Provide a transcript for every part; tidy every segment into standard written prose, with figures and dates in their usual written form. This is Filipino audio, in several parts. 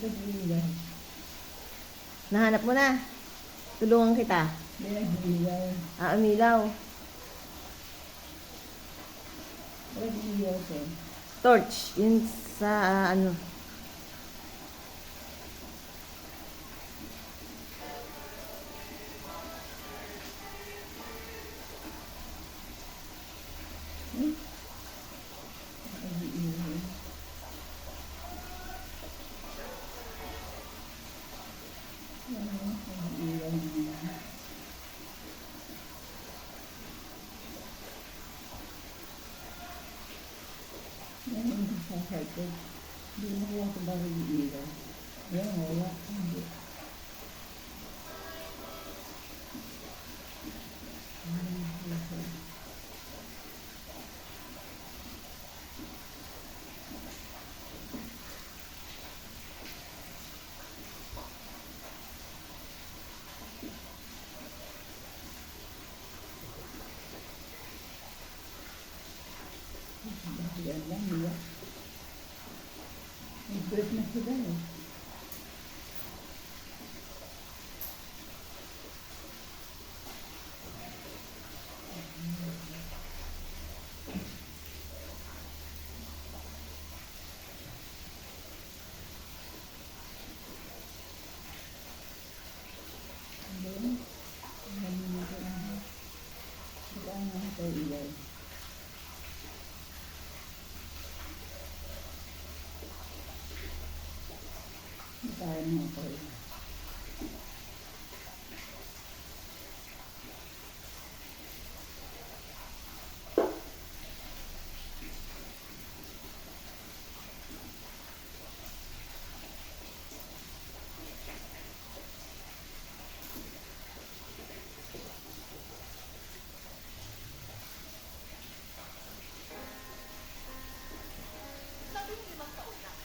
Nag-iilaw. Nahanap mo na. Tulungan kita. Nag-iilaw. Umilaw. Nag-iilaw ko. Torch. Yun sa ano. Nag-iilaw. Nag-iilaw naman. Yan ang sasakit. Hindi mo kaya ito ba nag-iilaw? Yan, wala. Hindi. Yan lang, yan. Nag-break na sila eh. Then, saan na ito ilay? Tayo mo ito ilay.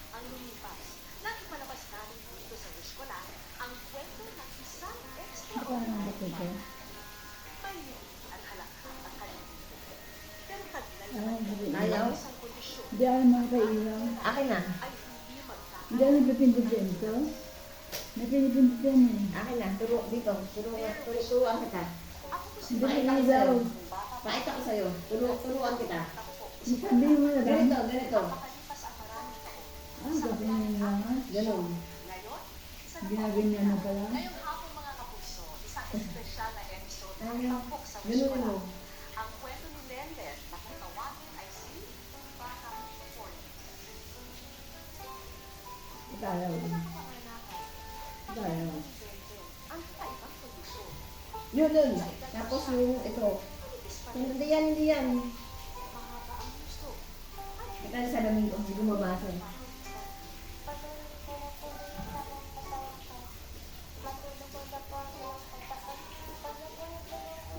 Ang lumipas, nang ipalabas namin dito sa eskwela ang kwento ng isang Saan na ito ito? extraordinary at halakha ang kalimutan. Pero taglay Ah, naman hindi. Ayaw? ang isang kondisyon Hindi ako makakailaw. Akin na. ay hindi magkakaroon. Hindi ako nagpipindot din ito. Napinipindot din eh. Akin na. Turo dito. Turuan kita. Ako po si Hindi Pakita ko nakailaw. sa'yo. Pakita ko sa'yo. Turuan kita. Sabi mo na lang. Ganito. makalipas ang maraming taon. Ah, sabi mo na lang. Ganun. Ngayon, isa na Ginaganyan mo pala. ngayong hapon mga kapuso, isang espesyal na episode ng Ayaw. Tampok sa Ganun Eskwela. mo. Ang kwento ni Lenden na kung tawagin ay si Bakang Forty. Tayo. Panganakan, Tayo. ang kakaibang kondisyon. Yun. Tapos yung ito. Manipis pa rin, Hindi yan. mahaba ang gusto. Kita sa lamin ko. Hindi ko mabasa.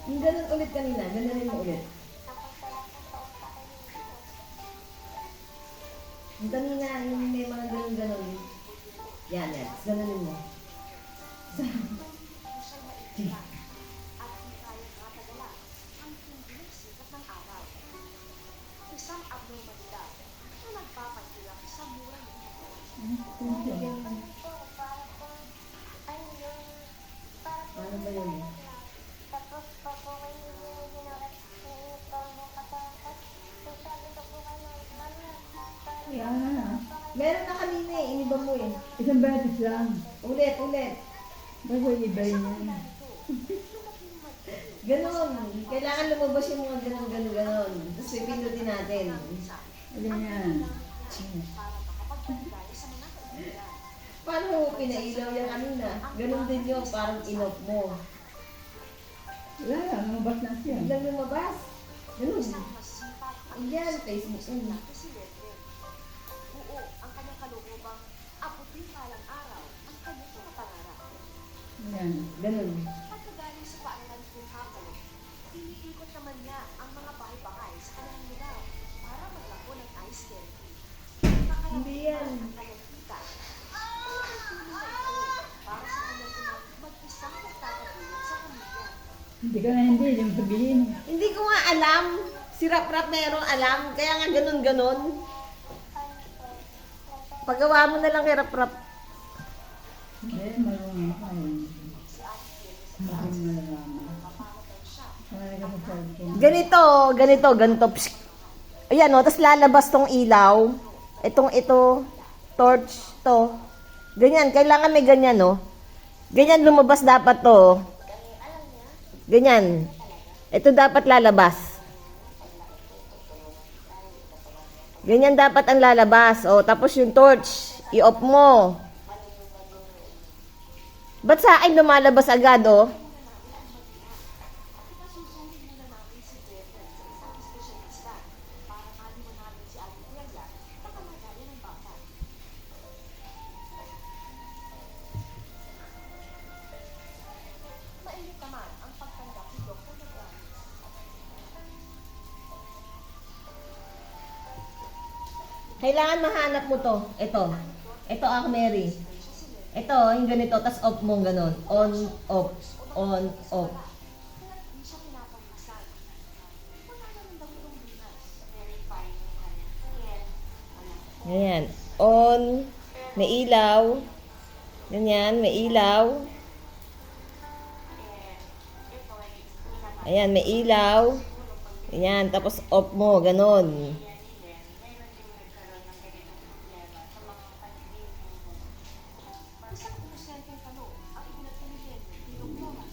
Yung ganun ulit kanina. Ganun mo ulit. Yung kanina, yung may mga ganun. Yan. Ganunin mo. Siya'y maiiyak at di kayang matagalan ang hindi ng sikat ng araw. Isang abnormalidad na nagpapahilang sa mura ng ito. Paano ba yun? Yan. Meron na kanina eh. Iniba mo eh. Isang beses lang. Ulit. Bago iba yun. Ganon. Kailangan lumabas yung mga ganon. Tapos pipindutin natin. Alin yan. Para makapagpaligaya sa mga kaibigan. Paano mo pinailaw yan kanina? Ganon din yung parang inop mo. Wala lang, lumabas na siya. Biglang lumabas. Ganon. Isang masipag at Yan, Facebook yun. na si Lenden. Buo ang kanyang kalooobang abutin palang araw ang kanyang mga pangarap. Yan. Ganon. Pagkagaling sa paaralan kung hapon, iniikot naman niya ang mga bahay-bahay sa kanyang lugar para maglako ng ice candy. Hindi yan. Ang kanyang kita. Malaking tulong na ito para sa kanyang inang mag-isang nagtataguyod sa pamilya. Hindi ka na hindi, yung sabihin. Hindi ko nga alam. Si Rap-Rap merong alam. Kaya nga ganon. Paggawa mo na lang kay Rap-Rap. ka sa cellphone. Ganito. Psst. Ayan o, tapos lalabas tong ilaw. Ito, torch, to. Ganyan, kailangan may ganyan o. Ganyan lumabas dapat to. Ganyan. Ito dapat lalabas. Ganyan dapat ang lalabas. O, tapos yung torch, i-off mo. Ba't sa akin lumalabas agad o? Pinasusuhin muna namin si Brenda sa isang espesyalista para malimo namin si Ate Brenda sa kalagayan ng bata. Mainit naman ang pagtanggap ni Dr. Magranes. Kailangan mahanap mo to. Ito. Ito ako, Mary. Ito, yung ganito, tas off mo ganun. On, off. On, off. Kaya hindi siya pinapawisan. Wala naman daw itong lunas. Verify naman. Yan. Ganyan. On. May ilaw. Ganyan, may ilaw. Ayan, may ilaw. Ayan, tapos off mo, ganun. Isang inosenteng tanong ang ipinagpilitin ni Doktora.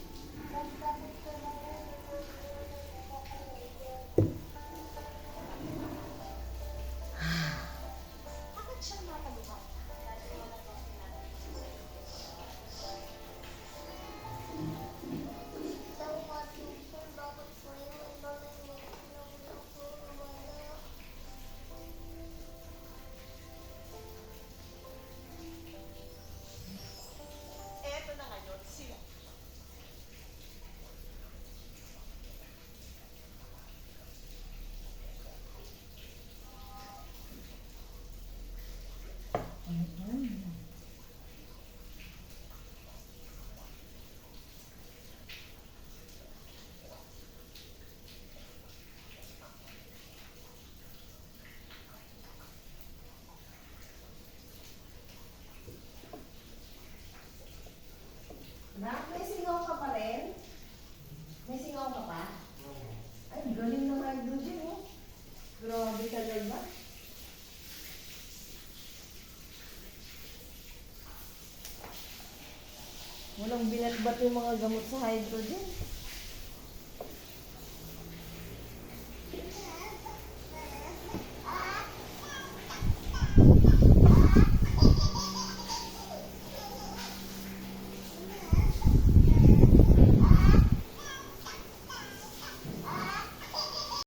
Bakit siya natalungan? Eto na ngayon sila. May singaw ka pa rin? May singaw ka pa? Ay, galing na hydrogen, oh. Grabe talaga. Walang binatbat yung mga gamot sa hydrogen.